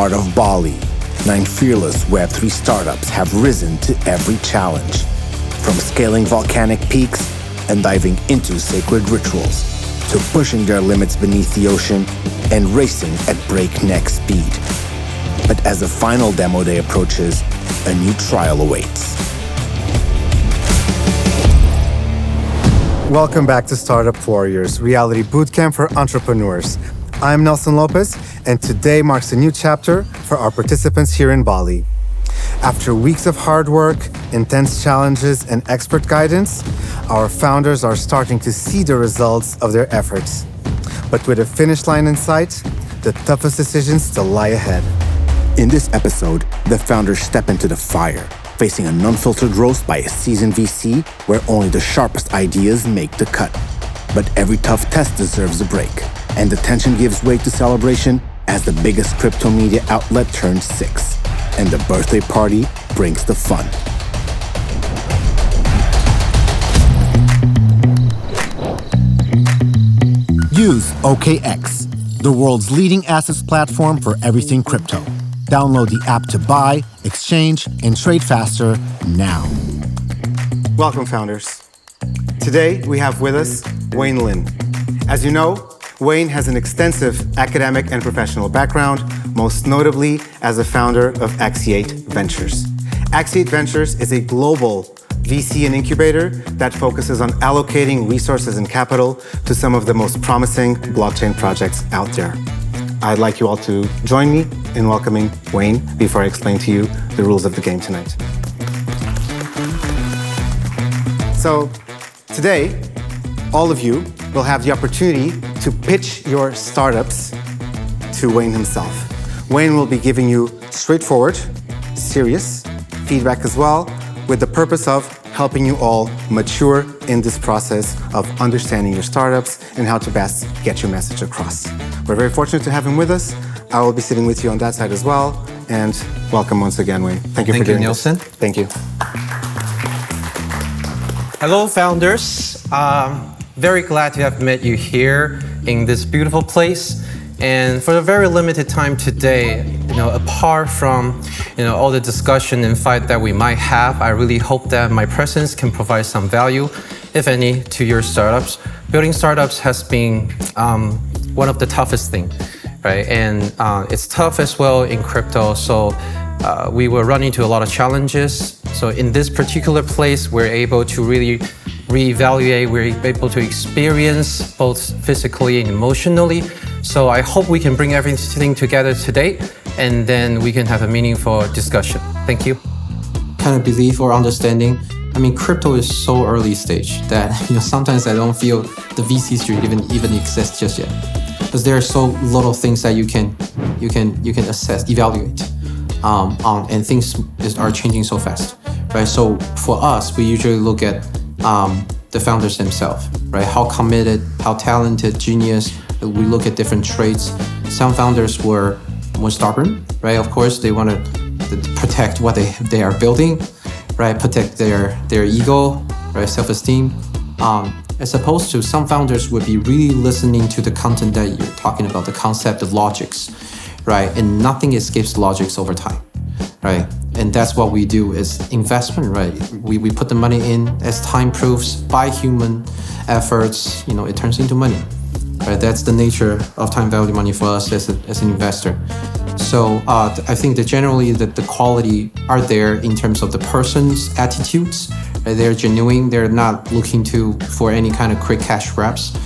heart of Bali, 9 fearless Web3 startups have risen to every challenge, from scaling volcanic peaks and diving into sacred rituals, to pushing their limits beneath the ocean and racing at breakneck speed. But as the final demo day approaches, a new trial awaits. Welcome back to Startup Warriors, reality bootcamp for entrepreneurs. I'm Nelson Lopez, and today marks a new chapter for our participants here in Bali. After weeks of hard work, intense challenges, and expert guidance, our founders are starting to see the results of their efforts. But with a finish line in sight, the toughest decisions still lie ahead. In this episode, the founders step into the fire, facing an unfiltered roast by a seasoned VC where only the sharpest ideas make the cut. But every tough test deserves a break, and the tension gives way to celebration as the biggest crypto media outlet turns 6, and the birthday party brings the fun. Use OKX, the world's leading assets platform for everything crypto. Download the app to buy, exchange, and trade faster now. Welcome, founders. Today, we have with us Wayne Lin. As you know, Wayne has an extensive academic and professional background, most notably as a founder of X8 Ventures. X8 Ventures is a global VC and incubator that focuses on allocating resources and capital to some of the most promising blockchain projects out there. I'd like you all to join me in welcoming Wayne before I explain to you the rules of the game tonight. So today, all of you will have the opportunity to pitch your startups to Wayne himself. Wayne will be giving you straightforward, serious feedback as well, with the purpose of helping you all mature in this process of understanding your startups and how to best get your message across. We're very fortunate to have him with us. I will be sitting with you on that side as well. And welcome once again, Wayne. Thank you for doing this. Nelson. Thank you. Hello, founders. Very glad to have met you here in this beautiful place. And for a very limited time today, apart from all the discussion and fight that we might have, I really hope that my presence can provide some value, if any, to your startups. Building startups has been one of the toughest things, right? And it's tough as well in crypto. So we were running into a lot of challenges. So in this particular place, we're able to really reevaluate, we're able to experience both physically and emotionally. So I hope we can bring everything together today, and then we can have a meaningful discussion. Thank you. Kind of belief or understanding. I mean, crypto is so early stage that sometimes I don't feel the VC street even exists just yet, because there are so little things that you can assess, evaluate on, and things are changing so fast, right? So for us, we usually look at the founders themselves, right? How committed, how talented, genius. We look at different traits. Some founders were more stubborn, right? Of course, they want to protect what they are building, right? Protect their ego, right? Self-esteem. As opposed to some founders would be really listening to the content that you're talking about, the concept, the logics, right? And nothing escapes logics over time, right? And that's what we do is investment, right? We put the money in as time proves by human efforts, it turns into money. Right, that's the nature of time value money for us as an investor. So I think that generally the quality are there in terms of the person's attitudes. Right? They're genuine. They're not looking for any kind of quick cash grabs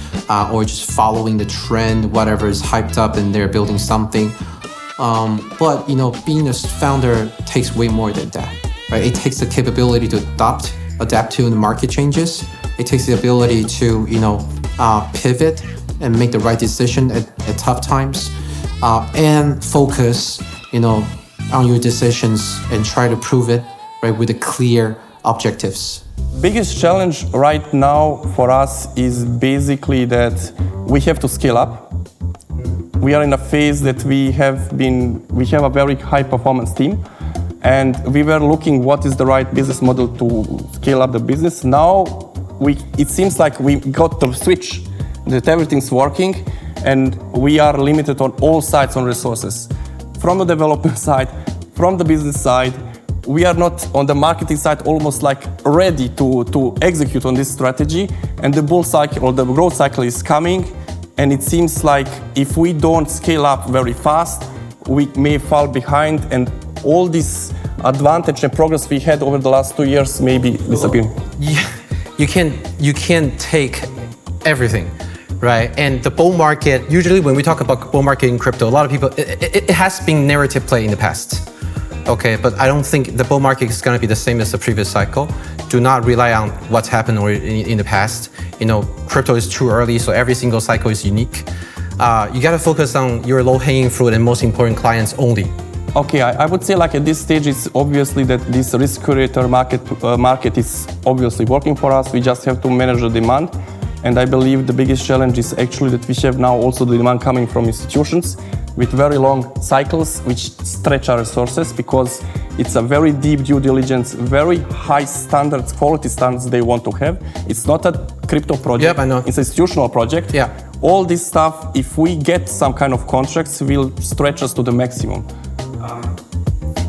or just following the trend, whatever is hyped up, and they're building something. But being a founder takes way more than that. Right? It takes the capability to adapt to the market changes. It takes the ability to pivot and make the right decision at tough times, and focus, on your decisions and try to prove it, right, with the clear objectives. Biggest challenge right now for us is basically that we have to scale up. We are in a phase that we have a very high performance team, and we were looking what is the right business model to scale up the business. Now it seems like we got the switch, that everything's working, and we are limited on all sides on resources. from the development side, from the business side. We are not on the marketing side almost like ready to execute on this strategy, and the bull cycle or the growth cycle is coming, and it seems like if we don't scale up very fast, we may fall behind, and all this advantage and progress we had over the last 2 years may be disappearing. Yeah, you can't take everything, right? And the bull market, usually when we talk about bull market in crypto, a lot of people, it has been narrative play in the past. Okay, but I don't think the bull market is going to be the same as the previous cycle. Do not rely on what's happened in the past. Crypto is too early, so every single cycle is unique. You got to focus on your low-hanging fruit and most important clients only. Okay, I would say like at this stage, it's obviously that this risk creator market is obviously working for us. We just have to manage the demand. And I believe the biggest challenge is actually that we have now also the demand coming from institutions with very long cycles, which stretch our resources because it's a very deep due diligence, very high standards, quality standards they want to have. It's not a crypto project, yep, I know. It's an institutional project. Yeah. All this stuff, if we get some kind of contracts, will stretch us to the maximum.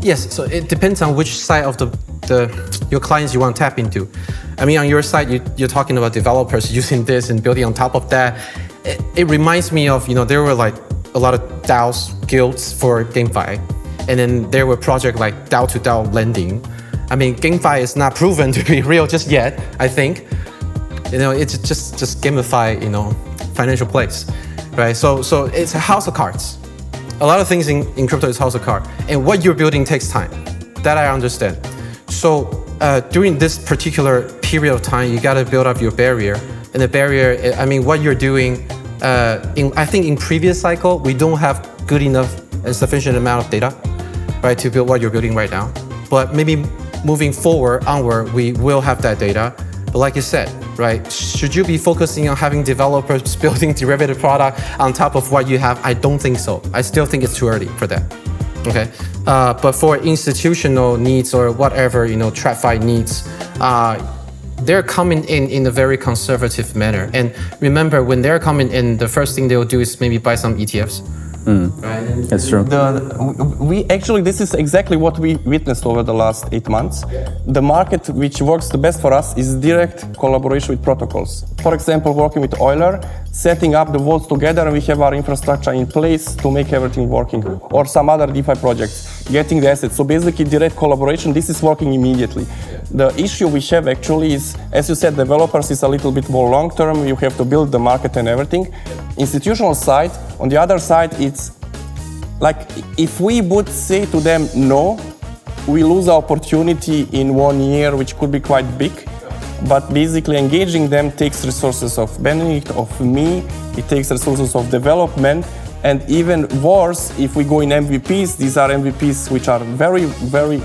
Yes, so it depends on which side of your clients you want to tap into. I mean, on your side, you're talking about developers using this and building on top of that. It reminds me of, there were like a lot of DAOs, guilds for GameFi. And then there were projects like DAO to DAO lending. I mean, GameFi is not proven to be real just yet, I think. It's just gamify, financial plays, right? So it's a house of cards. A lot of things in crypto is house of cards. And what you're building takes time. That I understand. So during this particular period of time, you got to build up your barrier. And the barrier, I mean, what you're doing, I think in previous cycle, we don't have good enough and sufficient amount of data, right, to build what you're building right now. But maybe moving onward, we will have that data. But like you said, right, should you be focusing on having developers building derivative product on top of what you have? I don't think so. I still think it's too early for that. Okay, but for institutional needs or whatever, TradFi needs, they're coming in a very conservative manner. And remember, when they're coming in, the first thing they'll do is maybe buy some ETFs. Right? That's true. This is exactly what we witnessed over the last 8 months. The market which works the best for us is direct collaboration with protocols. For example, working with Euler, setting up the vaults together, and we have our infrastructure in place to make everything working. Or some other DeFi projects, getting the assets. So basically direct collaboration, this is working immediately. The issue we have actually is, as you said, developers is a little bit more long-term. You have to build the market and everything. Institutional side, on the other side, it's like if we would say to them no, we lose the opportunity in 1 year, which could be quite big. But basically engaging them takes resources of Benedict, of me, it takes resources of development, and even worse, if we go in MVPs, these are MVPs which are very, very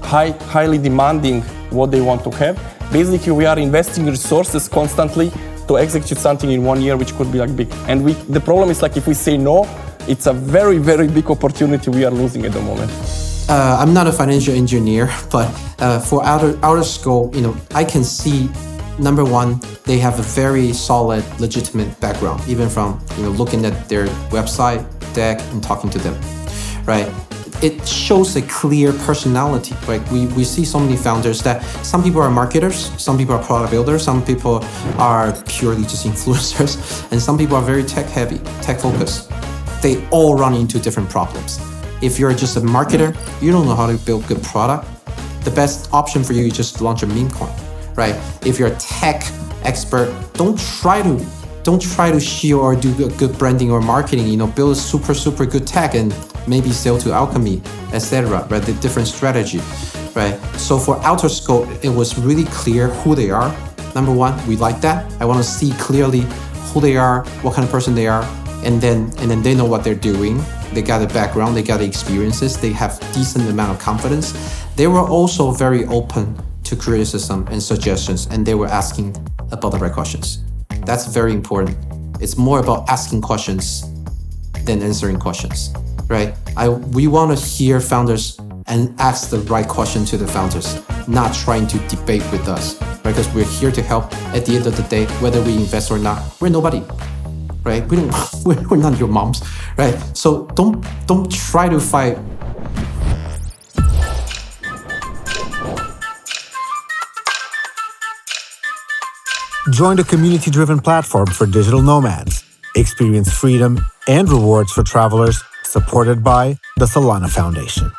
highly demanding what they want to have. Basically, we are investing resources constantly to execute something in 1 year, which could be like big. And the problem is like if we say no, it's a very, very big opportunity we are losing at the moment. I'm not a financial engineer, but for outer scope, I can see, number one, they have a very solid, legitimate background, even from looking at their website, deck, and talking to them, right? It shows a clear personality. Like we see so many founders that some people are marketers, some people are product builders, some people are purely just influencers, and some people are very tech heavy, tech focused. They all run into different problems. If you're just a marketer, you don't know how to build good product, the best option for you is just launch a meme coin, right? If you're a tech expert, don't try to shield or do good branding or marketing, build a super good tech and maybe sell to Alchemy, etc., right? The different strategy, right? So for outer scope, it was really clear who they are. Number one, we like that. I want to see clearly who they are, what kind of person they are, and then they know what they're doing. They got the background, they got the experiences, they have decent amount of confidence. They were also very open to criticism and suggestions, and they were asking about the right questions. That's very important. It's more about asking questions than answering questions, right? We want to hear founders and ask the right question to the founders, not trying to debate with us, right? Because we're here to help. At the end of the day, whether we invest or not, we're nobody. right? We're not your moms, right? So don't try to fight. Join the community-driven platform for digital nomads. Experience freedom and rewards for travelers, supported by the Solana Foundation.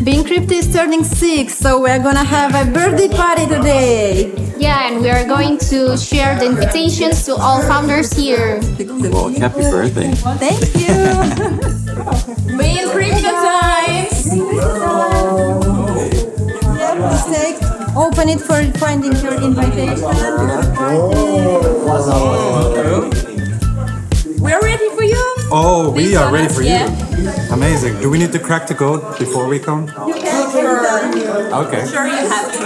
BeInCrypto is turning 6, so we're gonna have a birthday party today. Yeah, and we are going to share the invitations to all founders here. Well, happy birthday. Thank you. BeInCrypto times. Mistake. Open it for finding your invitation. We're ready for you. Oh, we are ready for you. Yeah. Amazing. Do we need to crack the code before we come? You can. Sure. Okay. Sure you have to.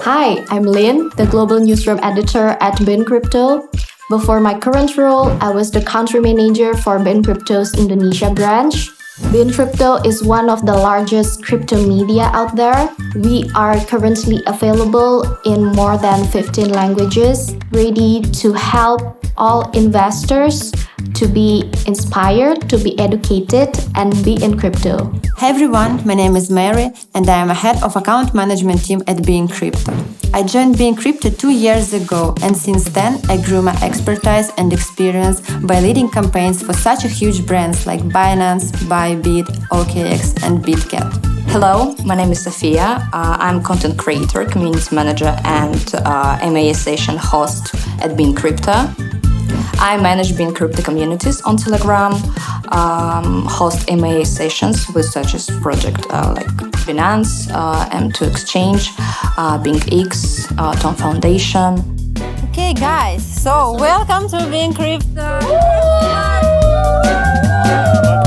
Hi, I'm Lynn, the global newsroom editor at BeInCrypto. Before my current role, I was the country manager for BeInCrypto's Indonesia branch. BeInCrypto is one of the largest crypto media out there. We are currently available in more than 15 languages, ready to help all investors to be inspired, to be educated, and be in crypto. Hey everyone, my name is Mary and I am a head of account management team at BeInCrypto. I joined BeInCrypto 2 years ago, and since then I grew my expertise and experience by leading campaigns for such a huge brands like Binance, Bybit, OKX and Bootcamp. Hello, my name is Sofia. I'm content creator, community manager and MAA session host at BeInCrypto. I manage BeInCrypto communities on Telegram, host MAA sessions with such as project like Binance, M2 Exchange, BeInX, Tom Foundation. Okay guys, so welcome to BeInCrypto.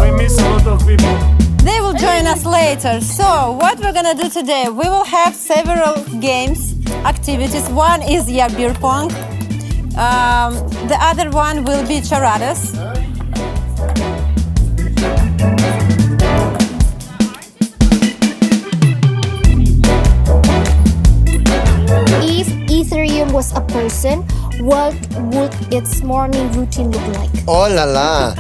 We miss a lot of people. They will join us later. So what we're gonna do today, we will have several games, activities. One is beer pong. The other one will be charadas. If Ethereum was a person, what would its morning routine look like? Oh la la.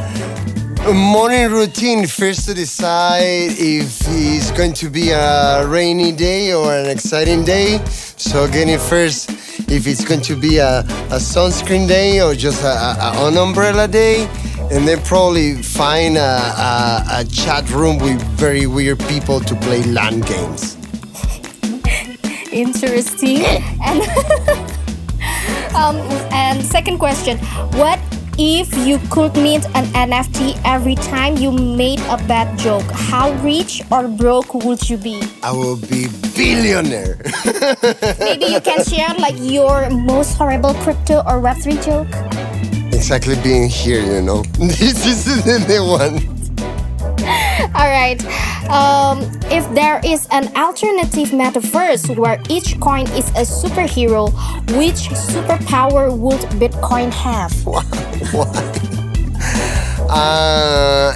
A morning routine, first to decide if it's going to be a rainy day or an exciting day. So getting first if it's going to be a sunscreen day or just an umbrella day. And then probably find a chat room with very weird people to play LAN games. Interesting. And second question, what if you could mint an NFT every time you made a bad joke? How rich or broke would you be? I will be billionaire. Maybe you can share like your most horrible crypto or Web3 joke? Exactly, being here, you know. This is the one. All right. If there is an alternative metaverse where each coin is a superhero, which superpower would Bitcoin have? Why?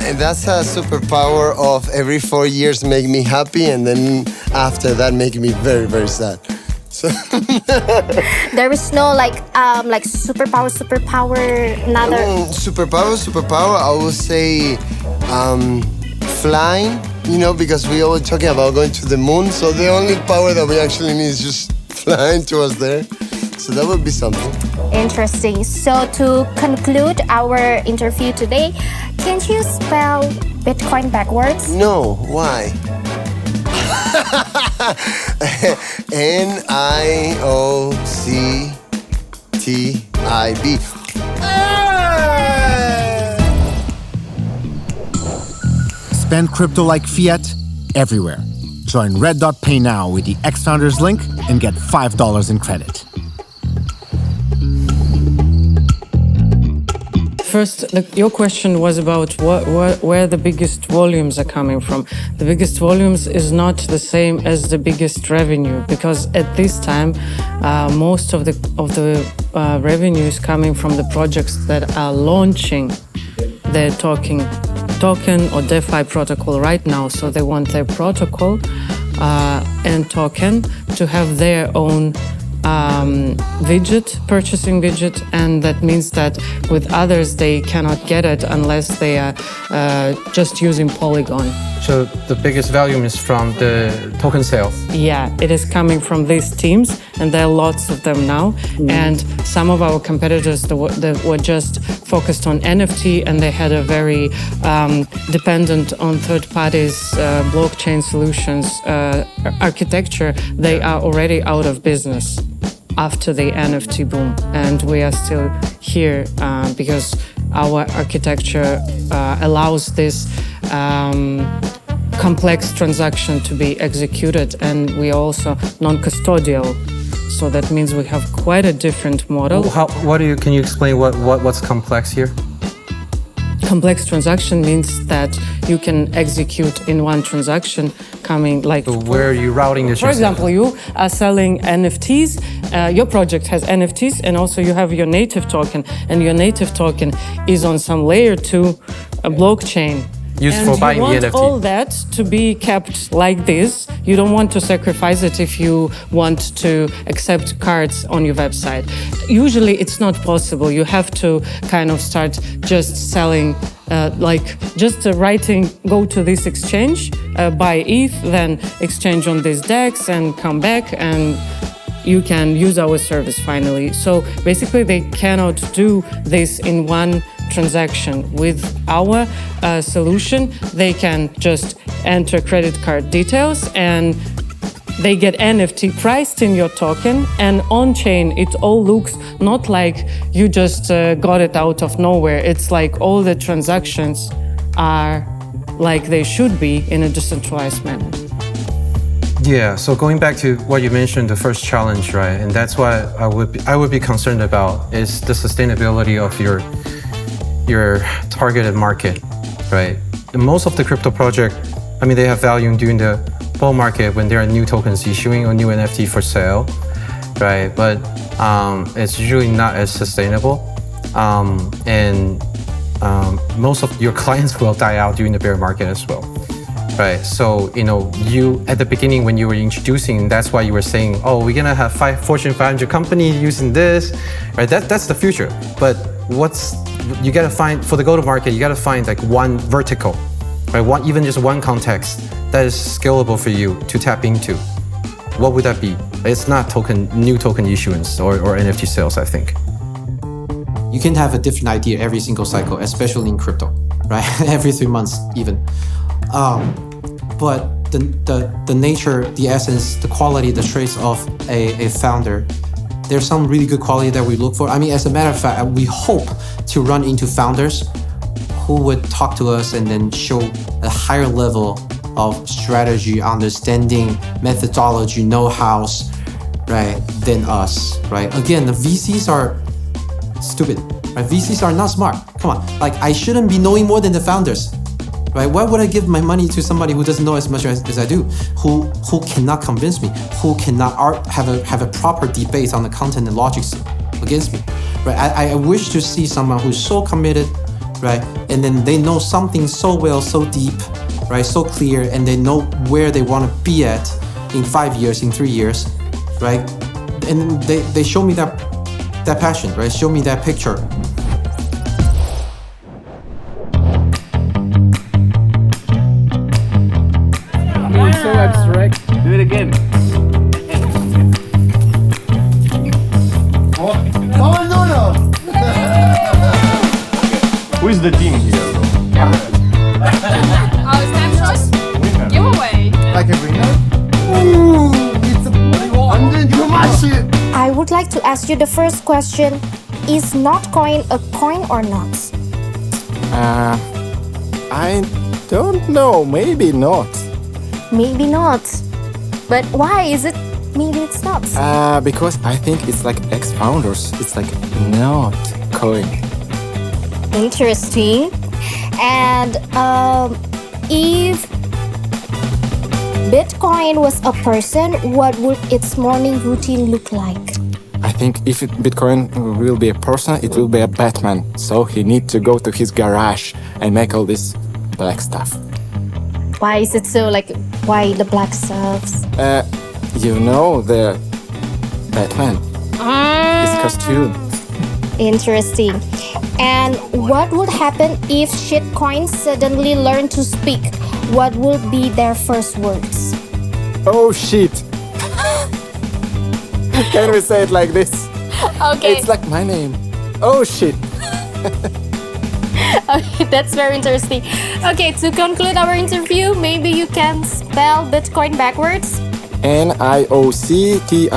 And that's a superpower of every 4 years make me happy, and then after that make me very, very sad. So there is no like superpower, another superpower. I would say flying. You know, because we always talking about going to the moon. So the only power that we actually need is just flying to us there. So that would be something. Interesting. So to conclude our interview today, can you spell Bitcoin backwards? No, why? NIOCTIB. Spend crypto like fiat everywhere. Join Red.Pay now with the XFounders link and get $5 in credit. First, your question was about where the biggest volumes are coming from. The biggest volumes is not the same as the biggest revenue, because at this time, most of the revenue is coming from the projects that are launching their token or DeFi protocol right now. So they want their protocol and token to have their own purchasing widget, and that means that with others they cannot get it unless they are just using Polygon. So the biggest volume is from the token sales. Yeah, it is coming from these teams, and there are lots of them now. And some of our competitors that were just focused on NFT, and they had a very dependent on third parties blockchain solutions architecture. They are already out of business after the NFT boom, and we are still here because our architecture allows this complex transaction to be executed, and we are also non-custodial. So that means we have quite a different model. Can you explain what's complex here? Complex transaction means that you can execute in one transaction coming like... So where are you routing the transaction? For example, you are selling NFTs, your project has NFTs, and also you have your native token, and your native token is on some layer 2 blockchain. Used for buying the NFT. You want all that to be kept like this. You don't want to sacrifice it if you want to accept cards on your website. Usually it's not possible. You have to kind of start just selling, writing, go to this exchange, buy ETH, then exchange on these DEX and come back, and you can use our service finally. So basically they cannot do this in one transaction. With our solution, they can just enter credit card details and they get NFT priced in your token, and on-chain it all looks not like you just got it out of nowhere. It's like all the transactions are like they should be in a decentralized manner. Yeah, so going back to what you mentioned, the first challenge, right? And that's what I would be concerned about is the sustainability of your targeted market, right? Most of the crypto project, they have value during the bull market when there are new tokens issuing or new NFT for sale, right? But it's usually not as sustainable. Most of your clients will die out during the bear market as well, right? So, you, at the beginning when you were introducing, that's why you were saying, oh, we're gonna have 5 Fortune 500 companies using this, right? That's the future. But you gotta find, for the go-to-market, you gotta find like one vertical, right? Even just one context that is scalable for you to tap into. What would that be? It's not new token issuance or NFT sales, I think. You can have a different idea every single cycle, especially in crypto, right? Every 3 months even. But the nature, the essence, the quality, the traits of a founder, there's some really good quality that we look for. As a matter of fact, we hope to run into founders who would talk to us and then show a higher level of strategy, understanding, methodology, know-hows, right, than us, right? Again, the VCs are stupid, right? VCs are not smart. Come on, I shouldn't be knowing more than the founders, right? Why would I give my money to somebody who doesn't know as much as I do, who cannot convince me, who cannot have a proper debate on the content and logics against me, right? I wish to see someone who's so committed, right? And then they know something so well, so deep, right? So clear, and they know where they want to be at in 5 years, in 3 years, right? And they show me that passion, right? Show me that picture. So abstract. Do it again. Who is the team here? It's time to giveaway. Like a winner? Ooh, it's a I would like to ask you the first question. Is Notcoin a coin or not? I don't know. Maybe not. Maybe not. But why is it maybe it's not? Because I think it's like XFounders. It's like not coin. Interesting. And if Bitcoin was a person, what would its morning routine look like? I think if Bitcoin will be a person, it will be a Batman. So he needs to go to his garage and make all this black stuff. Why is it so like, why the black stuffs? You know the Batman. His costume. Interesting. And what would happen if shitcoins suddenly learn to speak? What would be their first words? Oh shit. Can we say it like this? Okay. It's like my name. Oh shit. Okay, that's very interesting. Okay, to conclude our interview, maybe you can spell Bitcoin backwards? NIOCTIB.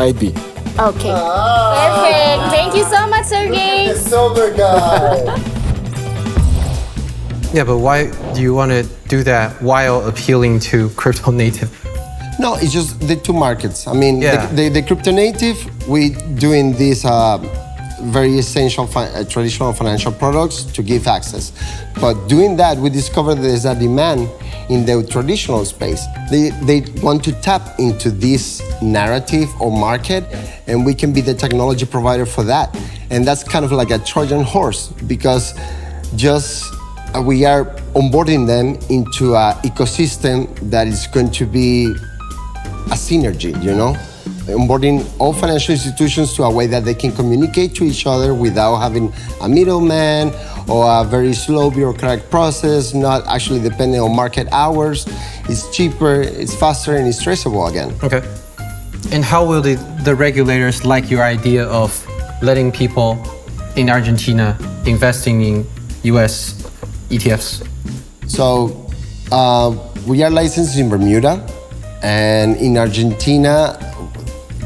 Okay. Perfect. Thank you so much, Sergey. The silver guy. Yeah, but why do you want to do that while appealing to crypto native? No, it's just the two markets. I mean, Yeah. the crypto native, we doing these very essential traditional financial products to give access. But doing that, we discovered there's a demand in the traditional space. They want to tap into this narrative or market, and we can be the technology provider for that. And that's kind of like a Trojan horse, because just we are onboarding them into an ecosystem that is going to be a synergy, you know? Onboarding all financial institutions to a way that they can communicate to each other without having a middleman or a very slow bureaucratic process, not actually depending on market hours. It's cheaper, it's faster, and it's traceable again. Okay. And how will the regulators like your idea of letting people in Argentina investing in US ETFs? So we are licensed in Bermuda, and in Argentina,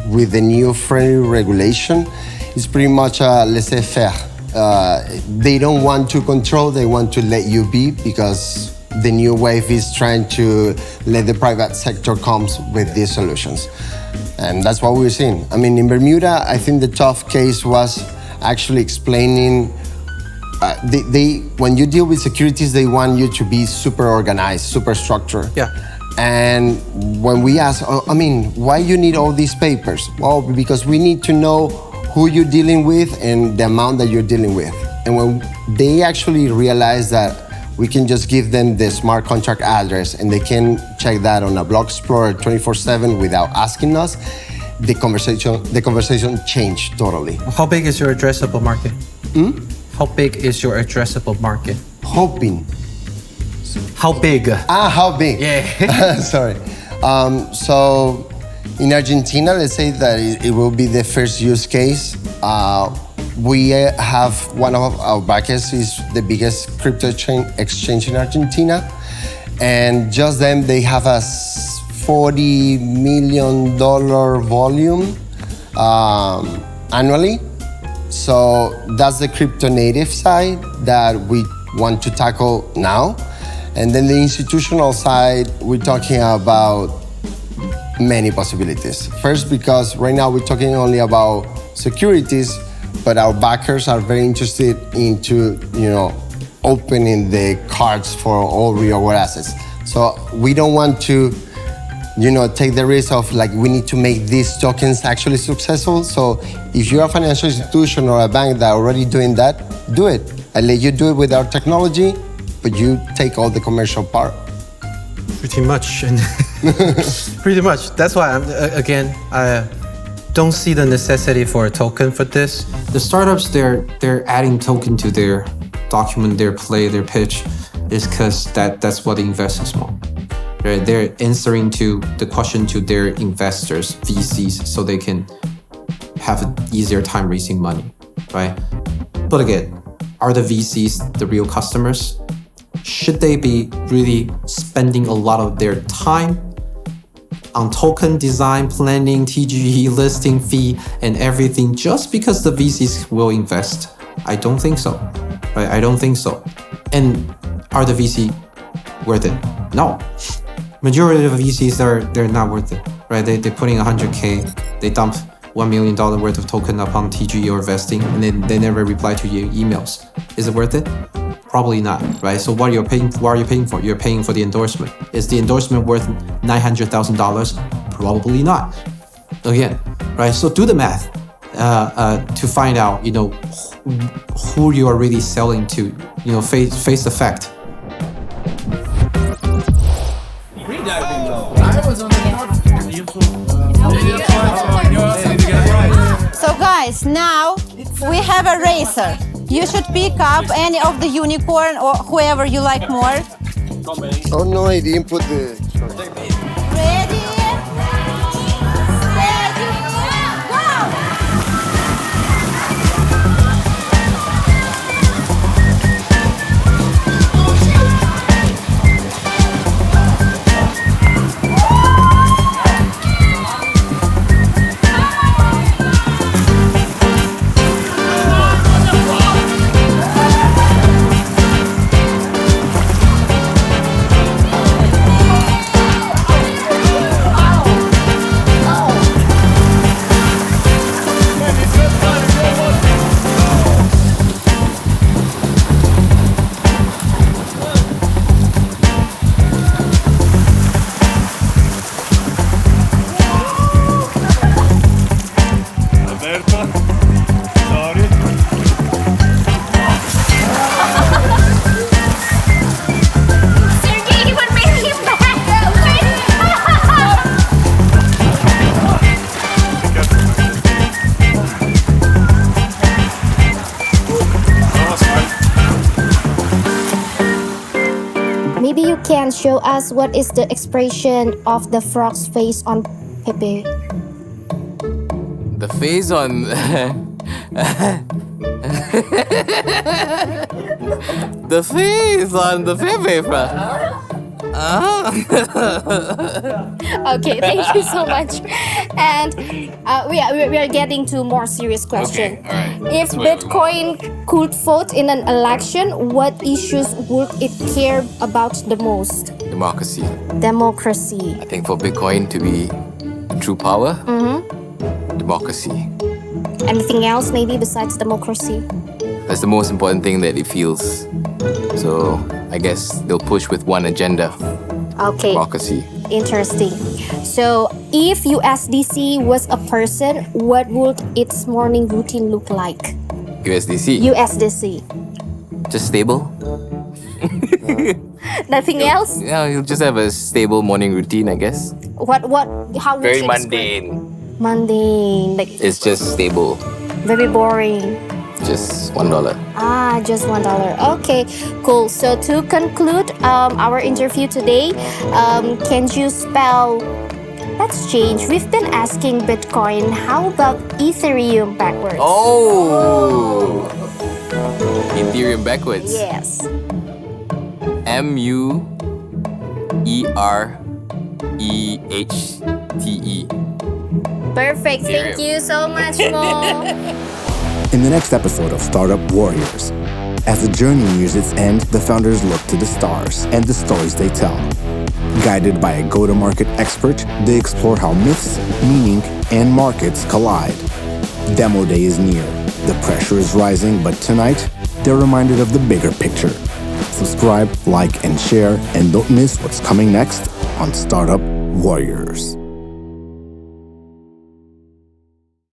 with the new friendly regulation, it's pretty much a laissez-faire. They don't want to control, they want to let you be, because the new wave is trying to let the private sector come with these solutions. And that's what we're seeing. I mean, in Bermuda, I think the tough case was actually explaining when you deal with securities, they want you to be super organized, super structured. Yeah. And when we ask, why you need all these papers? Well, because we need to know who you're dealing with and the amount that you're dealing with. And when they actually realize that we can just give them the smart contract address and they can check that on a block explorer 24/7 without asking us, the conversation changed totally. How big is your addressable market? How big is your addressable market? Hoping. How big? How big? Yeah. Sorry. So in Argentina, let's say that it will be the first use case. We have one of our backers is the biggest crypto exchange in Argentina. And just them, they have a $40 million volume annually. So that's the crypto native side that we want to tackle now. And then the institutional side, we're talking about many possibilities. First, because right now we're talking only about securities, but our backers are very interested into, opening the cards for all real world assets. So we don't want to, take the risk of we need to make these tokens actually successful. So if you're a financial institution or a bank that are already doing that, do it. I let you do it with our technology, but you take all the commercial part. Pretty much. Pretty much. That's why I don't see the necessity for a token for this. The startups, they're adding token to their document, their play, their pitch, is because that's what the investors want. Right? They're answering to the question to their investors, VCs, so they can have an easier time raising money, right? But again, are the VCs the real customers? Should they be really spending a lot of their time on token design, planning, TGE, listing fee, and everything just because the VCs will invest? I don't think so. Right? I don't think so. And are the VC worth it? No. Majority of VCs they're not worth it. Right? They're putting 100K, they dump $1 million worth of token upon TGE or vesting, and then they never reply to your emails. Is it worth it? Probably not, right? So what are you paying for? You're paying for the endorsement. Is the endorsement worth $900,000? Probably not. Again, right? So do the math to find out, who you are really selling to. Face the fact. So guys, now we have a racer. You should pick up any of the unicorn or whoever you like more. Oh no, I didn't put the... Ready? Steady, go! Maybe you can show us what is the expression of the frog's face on Pepe. The face on the face on the Pepe. Okay, thank you so much. And we are getting to more serious question. Okay, all right. If Bitcoin could vote in an election, what issues would it care about the most? Democracy. Democracy. I think for Bitcoin to be true power, democracy. Anything else maybe besides democracy? That's the most important thing that it feels. So I guess they'll push with one agenda. Okay. Democracy. Interesting. So, if USDC was a person, what would its morning routine look like? USDC. USDC. Just stable. Nothing else? Yeah, you'll just have a stable morning routine, I guess. How would Very you mundane. Mundane. Like It's just stable. very boring. Just $1. Just $1. Okay, cool. So to conclude our interview today, can you spell exchange? We've been asking Bitcoin. How about Ethereum backwards? Oh! Ethereum backwards. Yes. MUEREHTE. Perfect. Thank you so much, Mo. In the next episode of Startup Warriors, as the journey nears its end, the founders look to the stars and the stories they tell. Guided by a go-to-market expert, they explore how myths, meaning, and markets collide. Demo day is near. The pressure is rising, but tonight, they're reminded of the bigger picture. Subscribe, like, and share, and don't miss what's coming next on Startup Warriors.